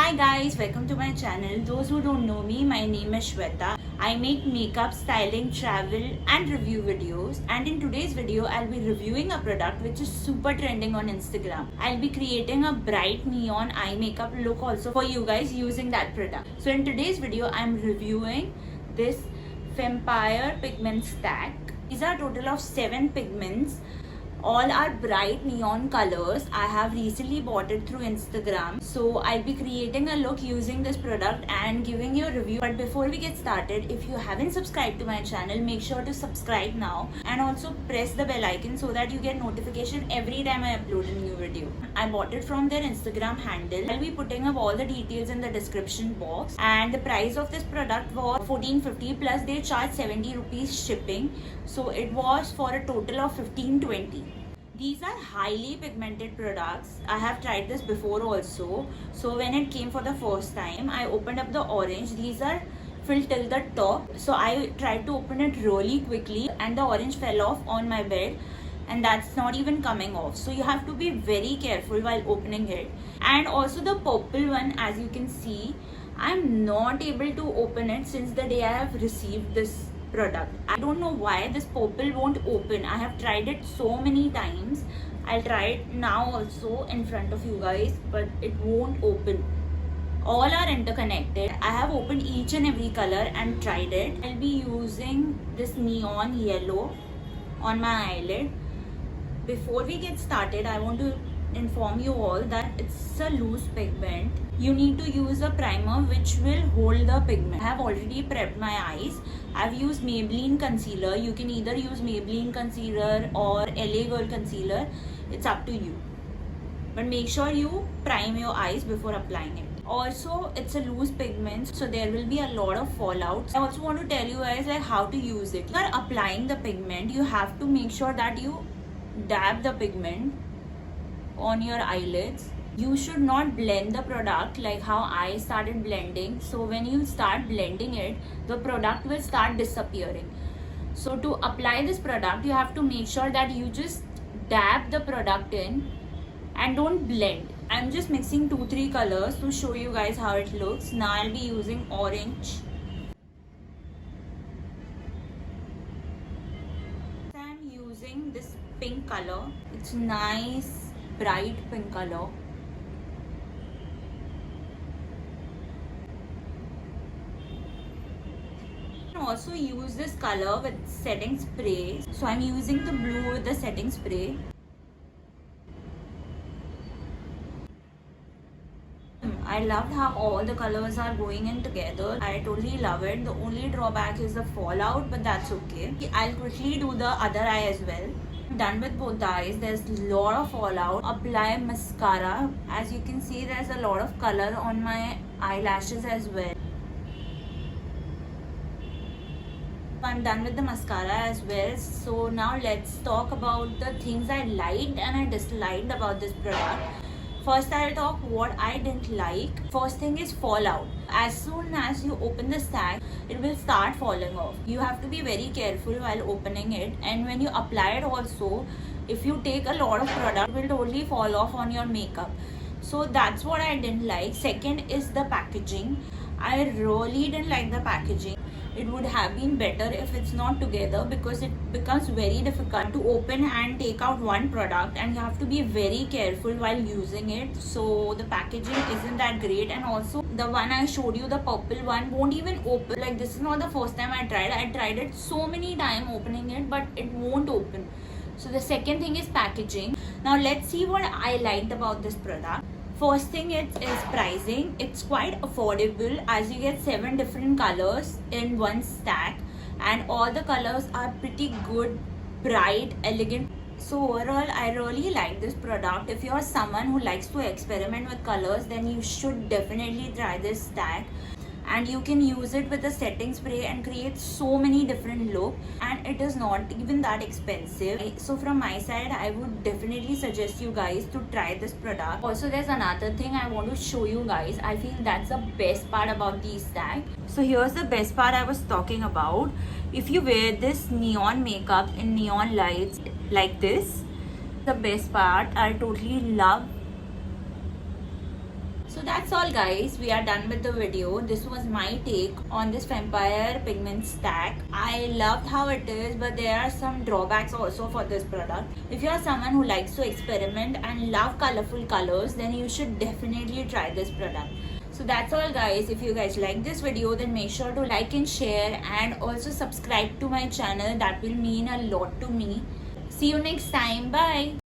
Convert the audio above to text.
Hi guys, welcome to my channel. Those who don't know me, my name is Shweta. I make makeup, styling, travel and review videos, and in today's video I'll be reviewing a product which is super trending on Instagram. I'll be creating a bright neon eye makeup look also for you guys using that product. So in today's video I'm reviewing this Fempire pigment stack. These are a total of 7 pigments. All are bright neon colors. I have recently bought it through Instagram. So I'll be creating a look using this product and giving you a review. But before we get started, if you haven't subscribed to my channel, make sure to subscribe now and also press the bell icon so that you get notification every time I upload a new video. I bought it from their Instagram handle. I'll be putting up all the details in the description box. And the price of this product was 1450 plus they charge 70 rupees shipping. So it was for a total of 1520. These are highly pigmented products. I have tried this before also. So when it came for the first time, I opened up the orange. These are filled till the top. So I tried to open it really quickly and the orange fell off on my bed. And that's not even coming off. So you have to be very careful while opening it. And also the purple one, as you can see, I'm not able to open it since the day I have received this product. I don't know why this purple won't open. I have tried it so many times. I'll try it now also in front of you guys, but it won't open. All are interconnected. I have opened each and every color and tried it. I'll be using this neon yellow on my eyelid. Before we get started, I want to inform you all that it's a loose pigment. You need to use a primer which will hold the pigment. I have already prepped my eyes. I've used Maybelline concealer. You can either use Maybelline concealer or LA Girl concealer. It's up to you. But make sure you prime your eyes before applying it. Also, it's a loose pigment, so there will be a lot of fallouts. I also want to tell you guys like how to use it. If you are applying the pigment, you have to make sure that you dab the pigment on your eyelids. You should not blend the product like how I started blending. So when you start blending it, the product will start disappearing. So to apply this product, you have to make sure that you just dab the product in and don't blend. I'm just mixing 2-3 colors to show you guys how it looks. Now I'll be using orange. I'm using this pink color. It's nice bright pink color. Also use this color with setting spray. So I'm using the blue with the setting spray. I loved how all the colors are going in together. I totally love it. The only drawback is the fallout, but that's okay. I'll quickly do the other eye as well. Done with both the eyes. There's a lot of fallout. Apply mascara. As you can see, there's a lot of color on my eyelashes as well. I'm done with the mascara as well. So now let's talk about the things I liked and I disliked about this product. First, I'll talk what I didn't like. First thing is fallout. As soon as you open the stack, it will start falling off. You have to be very careful while opening it, and when you apply it also, if you take a lot of product, it will totally fall off on your makeup. So that's what I didn't like. Second is the packaging. I really didn't like the packaging. It would have been better if it's not together because it becomes very difficult to open and take out one product, and you have to be very careful while using it. So the packaging isn't that great, and also the one I showed you, the purple one, won't even open. Like, this is not the first time I tried it so many times opening it, but it won't open. So the second thing is packaging. Now let's see what I liked about this product. First thing is pricing. It's quite affordable as you get 7 different colors in one stack, and all the colors are pretty good, bright, elegant. So overall, I really like this product. If you're someone who likes to experiment with colors, then you should definitely try this stack. And you can use it with a setting spray and create so many different looks, and it is not even that expensive. So from my side, I would definitely suggest you guys to try this product. Also, there's another thing I want to show you guys. I feel that's the best part about these stack. So here's the best part I was talking about. If you wear this neon makeup in neon lights like this, the best part I totally love. So that's all guys, we are done with the video. This was my take on this Vampire Pigment Stack. I loved how it is, but there are some drawbacks also for this product. If you are someone who likes to experiment and love colorful colors, then you should definitely try this product. So that's all guys. If you guys like this video, then make sure to like and share, and also subscribe to my channel. That will mean a lot to me. See you next time. Bye.